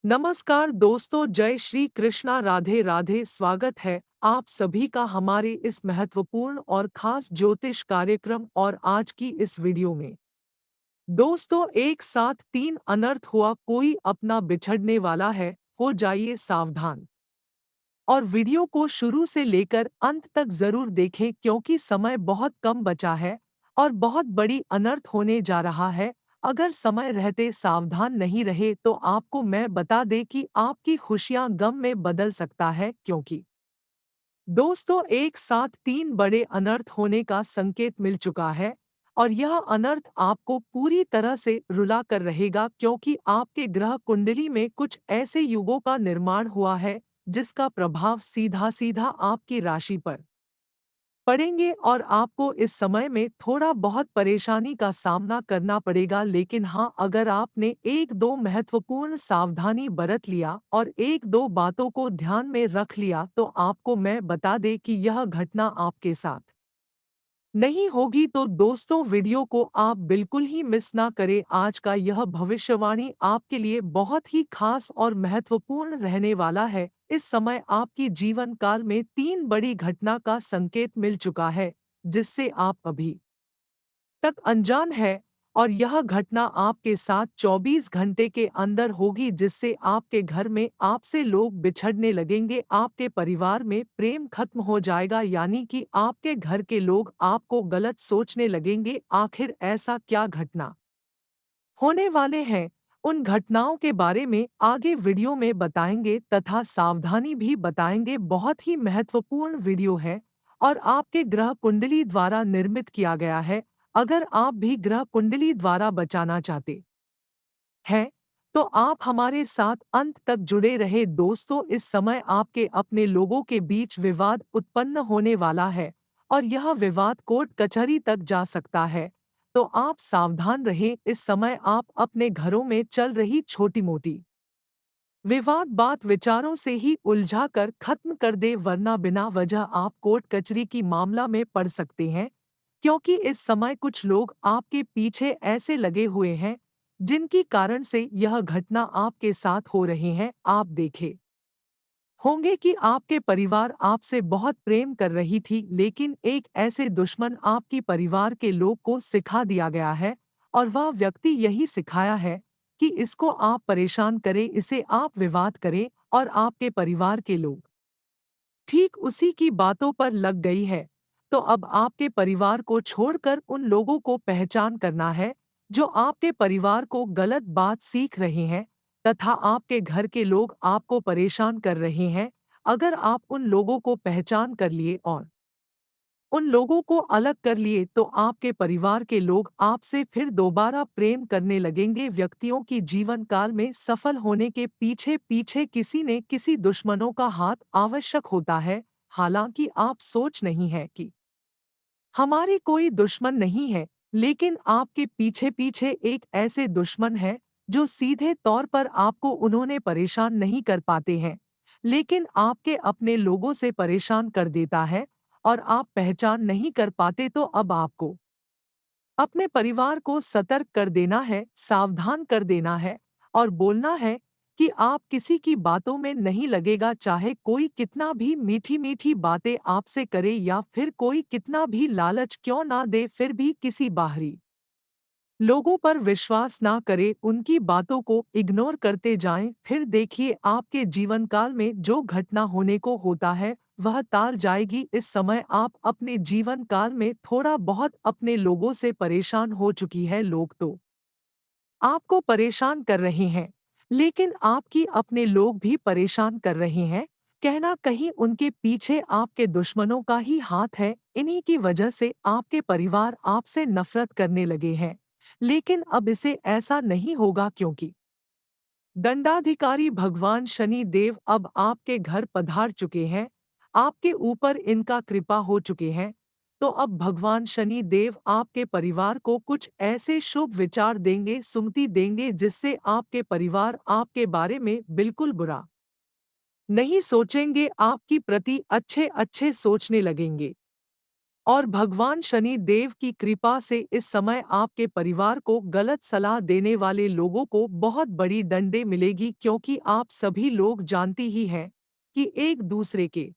नमस्कार दोस्तों, जय श्री कृष्णा, राधे राधे। स्वागत है आप सभी का हमारे इस महत्वपूर्ण और खास ज्योतिष कार्यक्रम और आज की इस वीडियो में। दोस्तों, एक साथ तीन अनर्थ हुआ, कोई अपना बिछड़ने वाला है, हो जाइए सावधान। और वीडियो को शुरू से लेकर अंत तक जरूर देखें क्योंकि समय बहुत कम बचा है और बहुत बड़ी अनर्थ होने जा रहा है। अगर समय रहते सावधान नहीं रहे तो आपको मैं बता दें कि आपकी खुशियां गम में बदल सकता है, क्योंकि दोस्तों एक साथ तीन बड़े अनर्थ होने का संकेत मिल चुका है। और यह अनर्थ आपको पूरी तरह से रुला कर रहेगा क्योंकि आपके ग्रह कुंडली में कुछ ऐसे युगों का निर्माण हुआ है जिसका प्रभाव सीधा सीधा आपकी राशि पर पड़ेंगे और आपको इस समय में थोड़ा बहुत परेशानी का सामना करना पड़ेगा। लेकिन हाँ, अगर आपने एक दो महत्वपूर्ण सावधानी बरत लिया और एक दो बातों को ध्यान में रख लिया तो आपको मैं बता दें कि यह घटना आपके साथ नहीं होगी। तो दोस्तों, वीडियो को आप बिल्कुल ही मिस ना करें। आज का यह भविष्यवाणी आपके लिए बहुत ही खास और महत्वपूर्ण रहने वाला है। इस समय आपकी जीवन काल में तीन बड़ी घटना का संकेत मिल चुका है जिससे आप अभी तक अनजान है। और यह घटना आपके साथ 24 घंटे के अंदर होगी जिससे आपके घर में आपसे लोग बिछड़ने लगेंगे, आपके परिवार में प्रेम खत्म हो जाएगा, यानी कि आपके घर के लोग आपको गलत सोचने लगेंगे। आखिर ऐसा क्या घटना होने वाले हैं, उन घटनाओं के बारे में आगे वीडियो में बताएंगे तथा सावधानी भी बताएंगे। बहुत ही महत्वपूर्ण वीडियो है और आपके ग्रह कुंडली द्वारा निर्मित किया गया है। अगर आप भी ग्रह कुंडली द्वारा बचाना चाहते हैं तो आप हमारे साथ अंत तक जुड़े रहे। दोस्तों, इस समय आपके अपने लोगों के बीच विवाद उत्पन्न होने वाला है और यह विवाद कोर्ट कचहरी तक जा सकता है। तो आप सावधान रहें। इस समय आप अपने घरों में चल रही छोटी मोटी विवाद बात विचारों से ही उलझा कर खत्म कर दे, वरना बिना वजह आप कोर्ट कचहरी की मामला में पड़ सकते हैं। क्योंकि इस समय कुछ लोग आपके पीछे ऐसे लगे हुए हैं जिनकी कारण से यह घटना आपके साथ हो रही है। आप देखे होंगे कि आपके परिवार आपसे बहुत प्रेम कर रही थी, लेकिन एक ऐसे दुश्मन आपकी परिवार के लोग को सिखा दिया गया है और वह व्यक्ति यही सिखाया है कि इसको आप परेशान करें, इसे आप विवाद करें, और आपके परिवार के लोग ठीक उसी की बातों पर लग गई है। तो अब आपके परिवार को छोड़कर उन लोगों को पहचान करना है जो आपके परिवार को गलत बात सीख रहे हैं तथा आपके घर के लोग आपको परेशान कर रहे हैं। अगर आप उन लोगों को पहचान कर लिए और उन लोगों को अलग कर लिए तो आपके परिवार के लोग आपसे फिर दोबारा प्रेम करने लगेंगे। व्यक्तियों की जीवन काल में सफल होने के पीछे पीछे किसी न किसी दुश्मनों का हाथ आवश्यक होता है। हालांकि आप सोच नहीं है कि हमारे कोई दुश्मन नहीं है, लेकिन आपके पीछे पीछे एक ऐसे दुश्मन है जो सीधे तौर पर आपको उन्होंने परेशान नहीं कर पाते हैं, लेकिन आपके अपने लोगों से परेशान कर देता है और आप पहचान नहीं कर पाते। तो अब आपको अपने परिवार को सतर्क कर देना है, सावधान कर देना है और बोलना है कि आप किसी की बातों में नहीं लगेगा, चाहे कोई कितना भी मीठी मीठी बातें आपसे करे या फिर कोई कितना भी लालच क्यों ना दे, फिर भी किसी बाहरी लोगों पर विश्वास ना करें, उनकी बातों को इग्नोर करते जाएं। फिर देखिए आपके जीवन काल में जो घटना होने को होता है वह टाल जाएगी। इस समय आप अपने जीवन काल में थोड़ा बहुत अपने लोगों से परेशान हो चुकी है। लोग तो आपको परेशान कर रहे हैं, लेकिन आपकी अपने लोग भी परेशान कर रहे हैं। कहना कहीं उनके पीछे आपके दुश्मनों का ही हाथ है। इन्हीं की वजह से आपके परिवार आपसे नफरत करने लगे हैं, लेकिन अब इसे ऐसा नहीं होगा क्योंकि दंडाधिकारी भगवान शनि देव अब आपके घर पधार चुके हैं। आपके ऊपर इनका कृपा हो चुके हैं। तो अब भगवान शनि देव आपके परिवार को कुछ ऐसे शुभ विचार देंगे, सुमति देंगे, जिससे आपके परिवार आपके बारे में बिल्कुल बुरा नहीं सोचेंगे, आपकी प्रति अच्छे अच्छे सोचने लगेंगे। और भगवान शनि देव की कृपा से इस समय आपके परिवार को गलत सलाह देने वाले लोगों को बहुत बड़ी दंडे मिलेगी, क्योंकि आप सभी लोग जानती ही हैं कि एक दूसरे के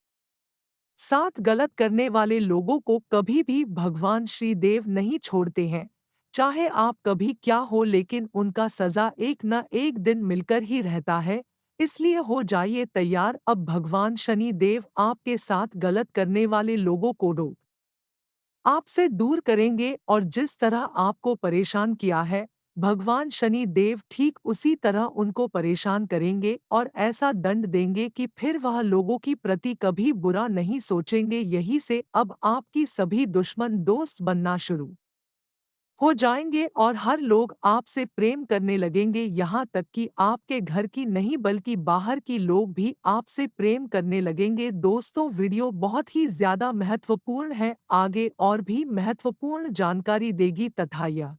साथ गलत करने वाले लोगों को कभी भी भगवान श्री देव नहीं छोड़ते हैं। चाहे आप कभी क्या हो, लेकिन उनका सजा एक न एक दिन मिलकर ही रहता है। इसलिए हो जाइए तैयार, अब भगवान शनि देव आपके साथ गलत करने वाले लोगों को रोक आपसे दूर करेंगे, और जिस तरह आपको परेशान किया है, भगवान शनि देव ठीक उसी तरह उनको परेशान करेंगे और ऐसा दंड देंगे कि फिर वह लोगों की प्रति कभी बुरा नहीं सोचेंगे। यही से अब आपकी सभी दुश्मन दोस्त बनना शुरू हो जाएंगे और हर लोग आपसे प्रेम करने लगेंगे। यहाँ तक कि आपके घर की नहीं बल्कि बाहर की लोग भी आपसे प्रेम करने लगेंगे। दोस्तों, वीडियो बहुत ही ज्यादा महत्वपूर्ण है, आगे और भी महत्वपूर्ण जानकारी देगी तथा यह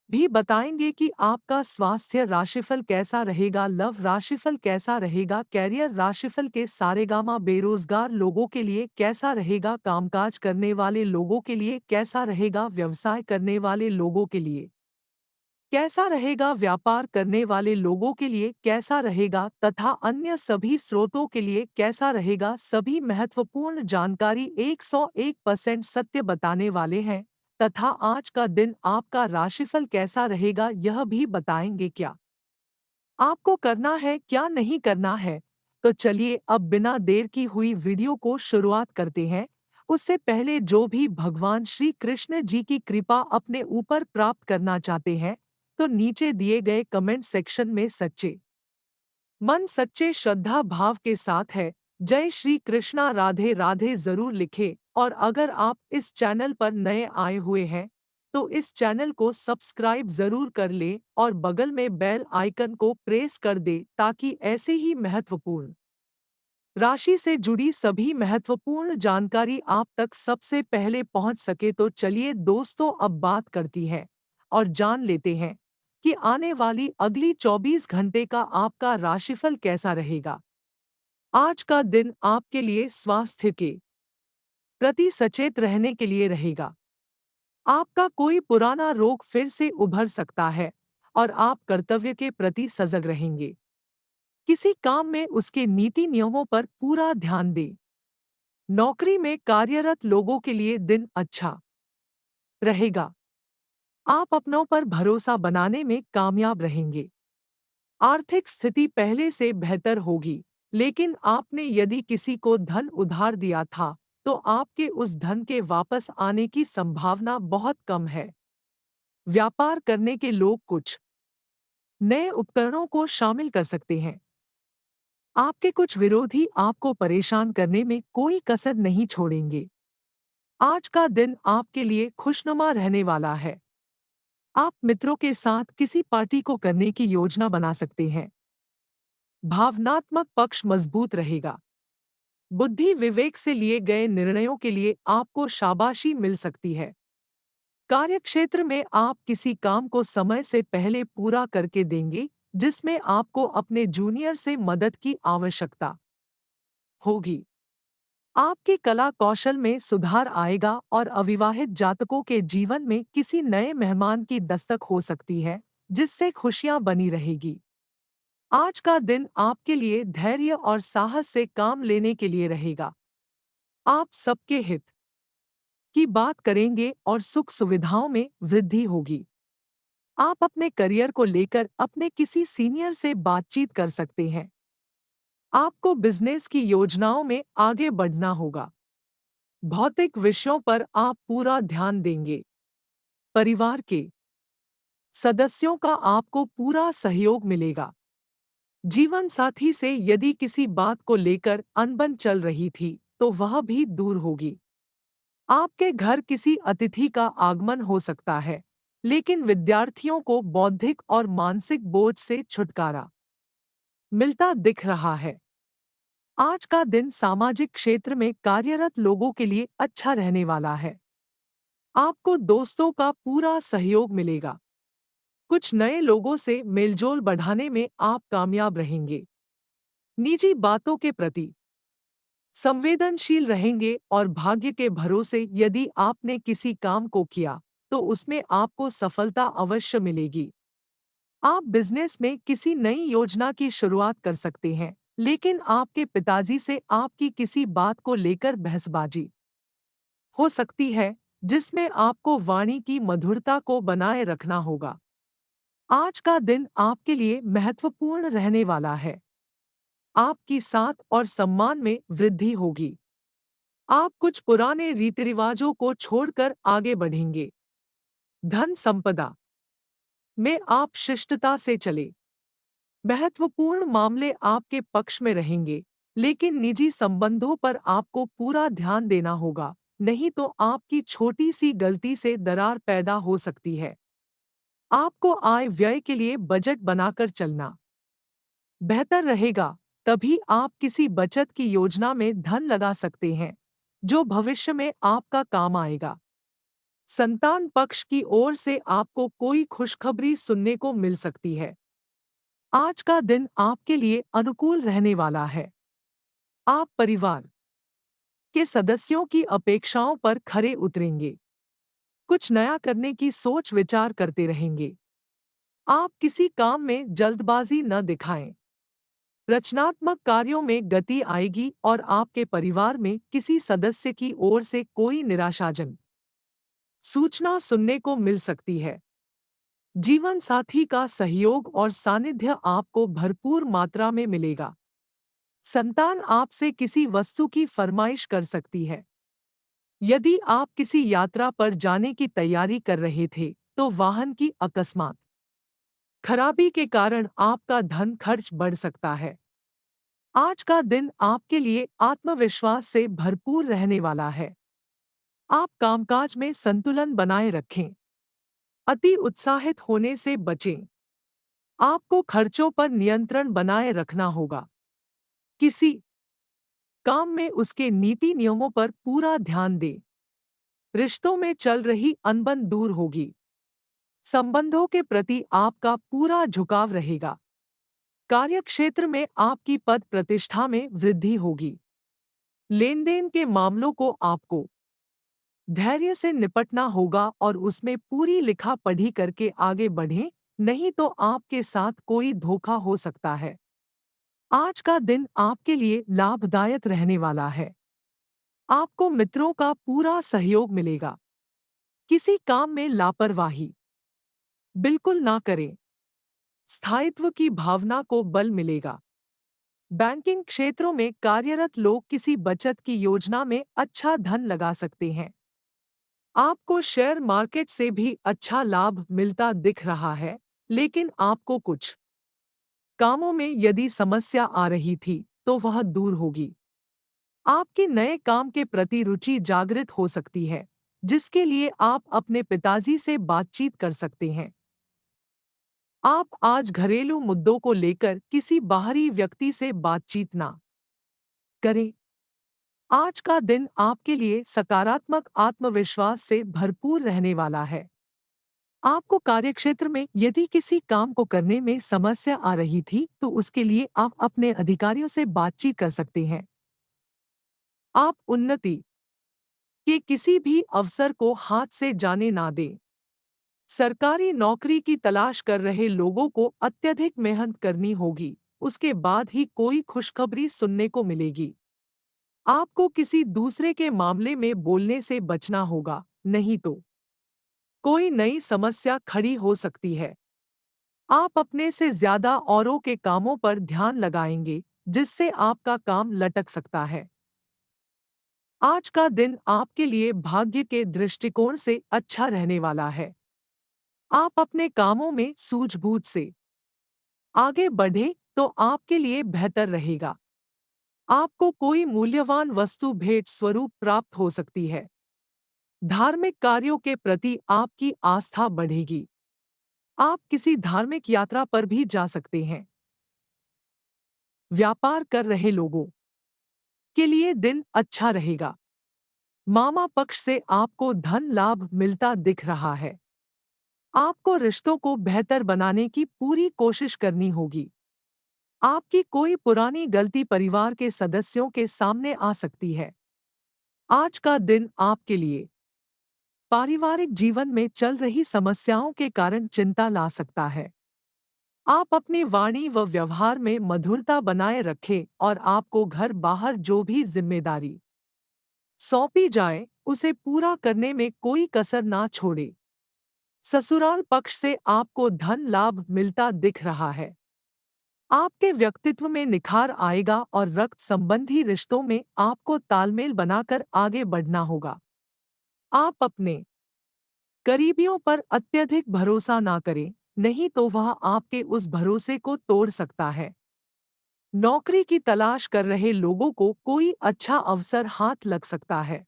भी बताएंगे कि आपका स्वास्थ्य राशिफल कैसा रहेगा, लव राशिफल कैसा रहेगा, कैरियर राशिफल के सारेगामा बेरोजगार लोगों के लिए कैसा रहेगा, कामकाज करने वाले लोगों के लिए कैसा रहेगा, व्यवसाय करने वाले लोगों के लिए कैसा रहेगा, व्यापार करने वाले लोगों के लिए कैसा रहेगा तथा अन्य सभी स्रोतों के लिए कैसा रहेगा। सभी महत्वपूर्ण जानकारी 101% सत्य बताने वाले हैं तथा आज का दिन आपका राशिफल कैसा रहेगा यह भी बताएंगे। क्या आपको करना है, क्या नहीं करना है, तो चलिए अब बिना देर की हुई वीडियो को शुरुआत करते हैं। उससे पहले जो भी भगवान श्री कृष्ण जी की कृपा अपने ऊपर प्राप्त करना चाहते हैं, तो नीचे दिए गए कमेंट सेक्शन में सच्चे मन सच्चे श्रद्धा भाव के साथ है जय श्री कृष्णा राधे राधे जरूर लिखें। और अगर आप इस चैनल पर नए आए हुए हैं तो इस चैनल को सब्सक्राइब जरूर कर लें और बगल में बेल आइकन को प्रेस कर दें ताकि ऐसे ही महत्वपूर्ण राशि से जुड़ी सभी महत्वपूर्ण जानकारी आप तक सबसे पहले पहुंच सके। तो चलिए दोस्तों, अब बात करती है और जान लेते हैं कि आने वाली अगली 24 घंटे का आपका राशिफल कैसा रहेगा। आज का दिन आपके लिए स्वास्थ्य के प्रति सचेत रहने के लिए रहेगा। आपका कोई पुराना रोग फिर से उभर सकता है और आप कर्तव्य के प्रति सजग रहेंगे। किसी काम में उसके नीति नियमों पर पूरा ध्यान दें। नौकरी में कार्यरत लोगों के लिए दिन अच्छा रहेगा। आप अपनों पर भरोसा बनाने में कामयाब रहेंगे। आर्थिक स्थिति पहले से बेहतर होगी, लेकिन आपने यदि किसी को धन उधार दिया था तो आपके उस धन के वापस आने की संभावना बहुत कम है। व्यापार करने के लोग कुछ नए उपकरणों को शामिल कर सकते हैं। आपके कुछ विरोधी आपको परेशान करने में कोई कसर नहीं छोड़ेंगे। आज का दिन आपके लिए खुशनुमा रहने वाला है। आप मित्रों के साथ किसी पार्टी को करने की योजना बना सकते हैं। भावनात्मक पक्ष मजबूत रहेगा। बुद्धि विवेक से लिए गए निर्णयों के लिए आपको शाबाशी मिल सकती है। कार्यक्षेत्र में आप किसी काम को समय से पहले पूरा करके देंगे, जिसमें आपको अपने जूनियर से मदद की आवश्यकता होगी। आपके कला कौशल में सुधार आएगा और अविवाहित जातकों के जीवन में किसी नए मेहमान की दस्तक हो सकती है, जिससे खुशियां बनी रहेगी। आज का दिन आपके लिए धैर्य और साहस से काम लेने के लिए रहेगा। आप सबके हित की बात करेंगे और सुख सुविधाओं में वृद्धि होगी। आप अपने करियर को लेकर अपने किसी सीनियर से बातचीत कर सकते हैं। आपको बिजनेस की योजनाओं में आगे बढ़ना होगा। भौतिक विषयों पर आप पूरा ध्यान देंगे। परिवार के सदस्यों का आपको पूरा सहयोग मिलेगा। जीवन साथी से यदि किसी बात को लेकर अनबन चल रही थी तो वह भी दूर होगी। आपके घर किसी अतिथि का आगमन हो सकता है, लेकिन विद्यार्थियों को बौद्धिक और मानसिक बोझ से छुटकारा मिलता दिख रहा है। आज का दिन सामाजिक क्षेत्र में कार्यरत लोगों के लिए अच्छा रहने वाला है। आपको दोस्तों का पूरा सहयोग मिलेगा। कुछ नए लोगों से मेलजोल बढ़ाने में आप कामयाब रहेंगे। निजी बातों के प्रति संवेदनशील रहेंगे और भाग्य के भरोसे यदि आपने किसी काम को किया, तो उसमें आपको सफलता अवश्य मिलेगी। आप बिजनेस में किसी नई योजना की शुरुआत कर सकते हैं, लेकिन आपके पिताजी से आपकी किसी बात को लेकर बहसबाजी हो सकती है, जिसमें आपको वाणी की मधुरता को बनाए रखना होगा। आज का दिन आपके लिए महत्वपूर्ण रहने वाला है। आपकी साथ और सम्मान में वृद्धि होगी। आप कुछ पुराने रीति रिवाजों को छोड़कर आगे बढ़ेंगे। धन संपदा में आप शिष्टता से चले। महत्वपूर्ण मामले आपके पक्ष में रहेंगे, लेकिन निजी संबंधों पर आपको पूरा ध्यान देना होगा, नहीं तो आपकी छोटी सी गलती से दरार पैदा हो सकती है। आपको आय व्यय के लिए बजट बनाकर चलना बेहतर रहेगा, तभी आप किसी बचत की योजना में धन लगा सकते हैं, जो भविष्य में आपका काम आएगा। संतान पक्ष की ओर से आपको कोई खुशखबरी सुनने को मिल सकती है। आज का दिन आपके लिए अनुकूल रहने वाला है। आप परिवार के सदस्यों की अपेक्षाओं पर खरे उतरेंगे। कुछ नया करने की सोच विचार करते रहेंगे। आप किसी काम में जल्दबाजी न दिखाएं। रचनात्मक कार्यों में गति आएगी और आपके परिवार में किसी सदस्य की ओर से कोई निराशाजनक सूचना सुनने को मिल सकती है। जीवन साथी का सहयोग और सानिध्य आपको भरपूर मात्रा में मिलेगा। संतान आपसे किसी वस्तु की फरमाइश कर सकती है। यदि आप किसी यात्रा पर जाने की तैयारी कर रहे थे, तो वाहन की अकस्मात खराबी के कारण आपका धन खर्च बढ़ सकता है। आज का दिन आपके लिए आत्मविश्वास से भरपूर रहने वाला है। आप कामकाज में संतुलन बनाए रखें। अति उत्साहित होने से बचें। आपको खर्चों पर नियंत्रण बनाए रखना होगा। किसी काम में उसके नीति नियमों पर पूरा ध्यान दें। रिश्तों में चल रही अनबन दूर होगी। संबंधों के प्रति आपका पूरा झुकाव रहेगा। कार्यक्षेत्र में आपकी पद प्रतिष्ठा में वृद्धि होगी। लेनदेन के मामलों को आपको धैर्य से निपटना होगा और उसमें पूरी लिखा पढ़ी करके आगे बढ़ें, नहीं तो आपके साथ कोई धोखा हो सकता है। आज का दिन आपके लिए लाभदायक रहने वाला है। आपको मित्रों का पूरा सहयोग मिलेगा। किसी काम में लापरवाही बिल्कुल ना करें। स्थायित्व की भावना को बल मिलेगा। बैंकिंग क्षेत्रों में कार्यरत लोग किसी बचत की योजना में अच्छा धन लगा सकते हैं। आपको शेयर मार्केट से भी अच्छा लाभ मिलता दिख रहा है, लेकिन आपको कुछ कामों में यदि समस्या आ रही थी, तो वह दूर होगी। आपके नए काम के प्रति रुचि जागृत हो सकती है, जिसके लिए आप अपने पिताजी से बातचीत कर सकते हैं। आप आज घरेलू मुद्दों को लेकर किसी बाहरी व्यक्ति से बातचीत ना करें। आज का दिन आपके लिए सकारात्मक आत्मविश्वास से भरपूर रहने वाला है। आपको कार्यक्षेत्र में यदि किसी काम को करने में समस्या आ रही थी, तो उसके लिए आप अपने अधिकारियों से बातचीत कर सकते हैं। आप उन्नति के किसी भी अवसर को हाथ से जाने ना दें। सरकारी नौकरी की तलाश कर रहे लोगों को अत्यधिक मेहनत करनी होगी, उसके बाद ही कोई खुशखबरी सुनने को मिलेगी। आपको किसी दूसरे के मामले में बोलने से बचना होगा, नहीं तो कोई नई समस्या खड़ी हो सकती है। आप अपने से ज्यादा औरों के कामों पर ध्यान लगाएंगे, जिससे आपका काम लटक सकता है। आज का दिन आपके लिए भाग्य के दृष्टिकोण से अच्छा रहने वाला है। आप अपने कामों में सूझबूझ से आगे बढ़े तो आपके लिए बेहतर रहेगा। आपको कोई मूल्यवान वस्तु भेंट स्वरूप प्राप्त हो सकती है। धार्मिक कार्यों के प्रति आपकी आस्था बढ़ेगी। आप किसी धार्मिक यात्रा पर भी जा सकते हैं। व्यापार कर रहे लोगों के लिए दिन अच्छा रहेगा। मामा पक्ष से आपको धन लाभ मिलता दिख रहा है। आपको रिश्तों को बेहतर बनाने की पूरी कोशिश करनी होगी। आपकी कोई पुरानी गलती परिवार के सदस्यों के सामने आ सकती है। आज का दिन आपके लिए पारिवारिक जीवन में चल रही समस्याओं के कारण चिंता ला सकता है। आप अपनी वाणी व व्यवहार में मधुरता बनाए रखें और आपको घर बाहर जो भी जिम्मेदारी सौंपी जाए उसे पूरा करने में कोई कसर ना छोड़े। ससुराल पक्ष से आपको धन लाभ मिलता दिख रहा है। आपके व्यक्तित्व में निखार आएगा और रक्त संबंधी रिश्तों में आपको तालमेल बनाकर आगे बढ़ना होगा। आप अपने करीबियों पर अत्यधिक भरोसा ना करें, नहीं तो वह आपके उस भरोसे को तोड़ सकता है। नौकरी की तलाश कर रहे लोगों को कोई अच्छा अवसर हाथ लग सकता है।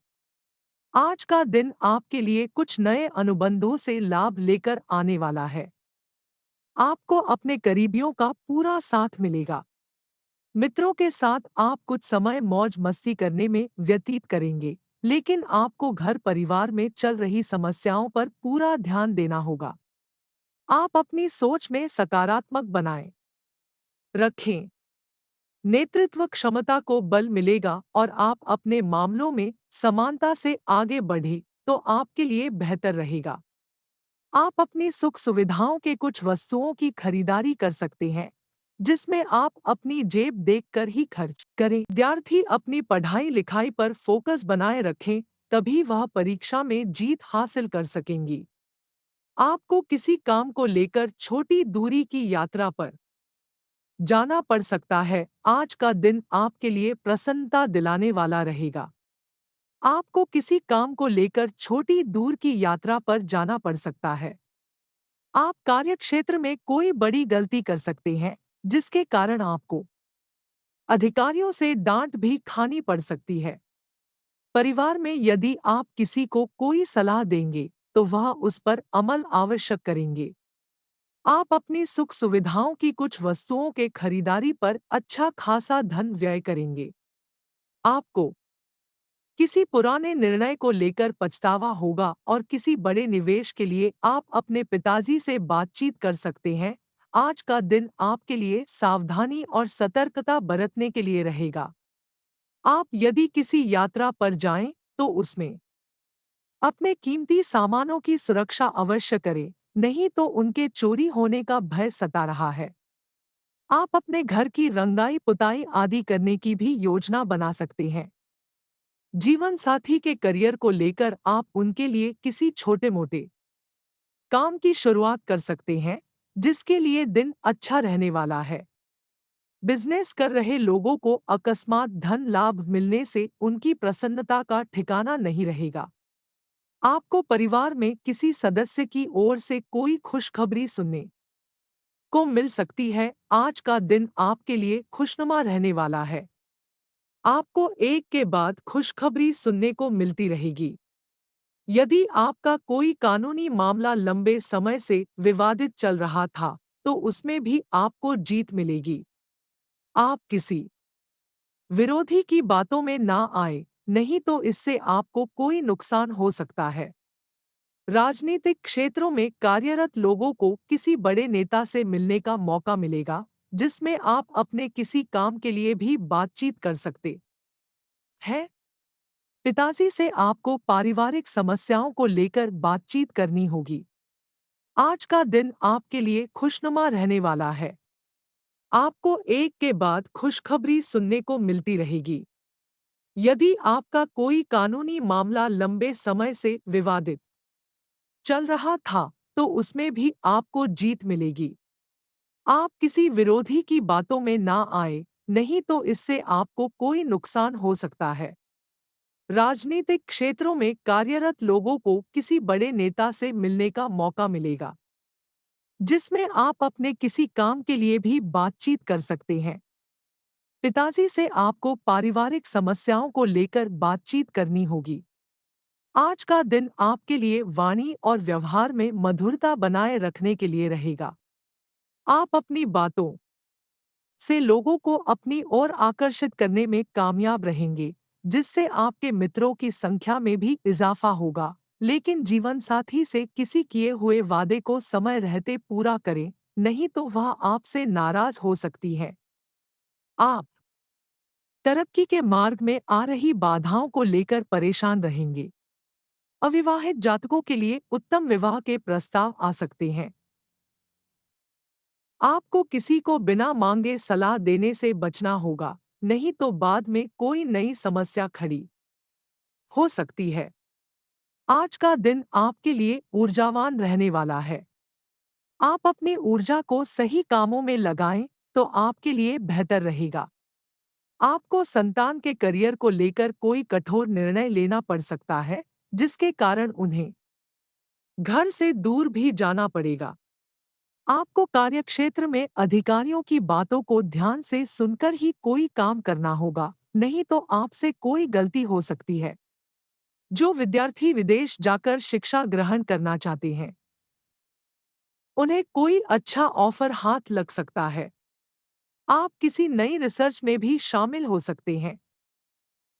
आज का दिन आपके लिए कुछ नए अनुबंधों से लाभ लेकर आने वाला है। आपको अपने करीबियों का पूरा साथ मिलेगा। मित्रों के साथ आप कुछ समय मौज मस्ती करने में व्यतीत करेंगे, लेकिन आपको घर परिवार में चल रही समस्याओं पर पूरा ध्यान देना होगा। आप अपनी सोच में सकारात्मक बनाए रखें। नेतृत्व क्षमता को बल मिलेगा और आप अपने मामलों में समानता से आगे बढ़े तो आपके लिए बेहतर रहेगा। आप अपनी सुख सुविधाओं के कुछ वस्तुओं की खरीदारी कर सकते हैं, जिसमें आप अपनी जेब देखकर ही खर्च करें। विद्यार्थी अपनी पढ़ाई लिखाई पर फोकस बनाए रखें, तभी वह परीक्षा में जीत हासिल कर सकेंगी। आपको किसी काम को लेकर छोटी दूरी की यात्रा पर जाना पड़ सकता है। आज का दिन आपके लिए प्रसन्नता दिलाने वाला रहेगा। आपको किसी काम को लेकर छोटी दूर की यात्रा पर जाना पड़ सकता है। आप कार्यक्षेत्र में कोई बड़ी गलती कर सकते हैं, जिसके कारण आपको अधिकारियों से डांट भी खानी पड़ सकती है। परिवार में यदि आप किसी को कोई सलाह देंगे, तो वह उस पर अमल आवश्यक करेंगे। आप अपनी सुख सुविधाओं की कुछ वस्तुओं के खरीदारी पर अच्छा खासा धन व्यय करेंगे। आपको किसी पुराने निर्णय को लेकर पछतावा होगा और किसी बड़े निवेश के लिए आप अपने पिताजी से बातचीत कर सकते हैं। आज का दिन आपके लिए सावधानी और सतर्कता बरतने के लिए रहेगा। आप यदि किसी यात्रा पर जाएं, तो उसमें अपने कीमती सामानों की सुरक्षा अवश्य करें, नहीं तो उनके चोरी होने का भय सता रहा है। आप अपने घर की रंगाई पुताई आदि करने की भी योजना बना सकते हैं। जीवन साथी के करियर को लेकर आप उनके लिए किसी छोटे मोटे काम की शुरुआत कर सकते हैं, जिसके लिए दिन अच्छा रहने वाला है। बिजनेस कर रहे लोगों को अकस्मात धन लाभ मिलने से उनकी प्रसन्नता का ठिकाना नहीं रहेगा। आपको परिवार में किसी सदस्य की ओर से कोई खुशखबरी सुनने को मिल सकती है। आज का दिन आपके लिए खुशनुमा रहने वाला है। आपको एक के बाद खुशखबरी सुनने को मिलती रहेगी। यदि आपका कोई कानूनी मामला लंबे समय से विवादित चल रहा था, तो उसमें भी आपको जीत मिलेगी। आप किसी विरोधी की बातों में ना आए, नहीं तो इससे आपको कोई नुकसान हो सकता है। राजनीतिक क्षेत्रों में कार्यरत लोगों को किसी बड़े नेता से मिलने का मौका मिलेगा, जिसमें आप अपने किसी काम के लिए भी बातचीत कर सकते हैं। पिताजी से आपको पारिवारिक समस्याओं को लेकर बातचीत करनी होगी। आज का दिन आपके लिए खुशनुमा रहने वाला है। आपको एक के बाद खुशखबरी सुनने को मिलती रहेगी। यदि आपका कोई कानूनी मामला लंबे समय से विवादित चल रहा था, तो उसमें भी आपको जीत मिलेगी। आप किसी विरोधी की बातों में ना आए, नहीं तो इससे आपको कोई नुकसान हो सकता है। राजनीतिक क्षेत्रों में कार्यरत लोगों को किसी बड़े नेता से मिलने का मौका मिलेगा, जिसमें आप अपने किसी काम के लिए भी बातचीत कर सकते हैं। पिताजी से आपको पारिवारिक समस्याओं को लेकर बातचीत करनी होगी। आज का दिन आपके लिए वाणी और व्यवहार में मधुरता बनाए रखने के लिए रहेगा। आप अपनी बातों से लोगों को अपनी ओर आकर्षित करने में कामयाब रहेंगे, जिससे आपके मित्रों की संख्या में भी इजाफा होगा। लेकिन जीवन साथी से किसी किए हुए वादे को समय रहते पूरा करें, नहीं तो वह आपसे नाराज हो सकती है। आप तरक्की के मार्ग में आ रही बाधाओं को लेकर परेशान रहेंगे। अविवाहित जातकों के लिए उत्तम विवाह के प्रस्ताव आ सकते हैं। आपको किसी को बिना मांगे सलाह देने से बचना होगा, नहीं तो बाद में कोई नई समस्या खड़ी हो सकती है। आज का दिन आपके लिए ऊर्जावान रहने वाला है। आप अपनी ऊर्जा को सही कामों में लगाएं तो आपके लिए बेहतर रहेगा। आपको संतान के करियर को लेकर कोई कठोर निर्णय लेना पड़ सकता है, जिसके कारण उन्हें घर से दूर भी जाना पड़ेगा। आपको कार्यक्षेत्र में अधिकारियों की बातों को ध्यान से सुनकर ही कोई काम करना होगा, नहीं तो आपसे कोई गलती हो सकती है। जो विद्यार्थी विदेश जाकर शिक्षा ग्रहण करना चाहते हैं, उन्हें कोई अच्छा ऑफर हाथ लग सकता है। आप किसी नई रिसर्च में भी शामिल हो सकते हैं।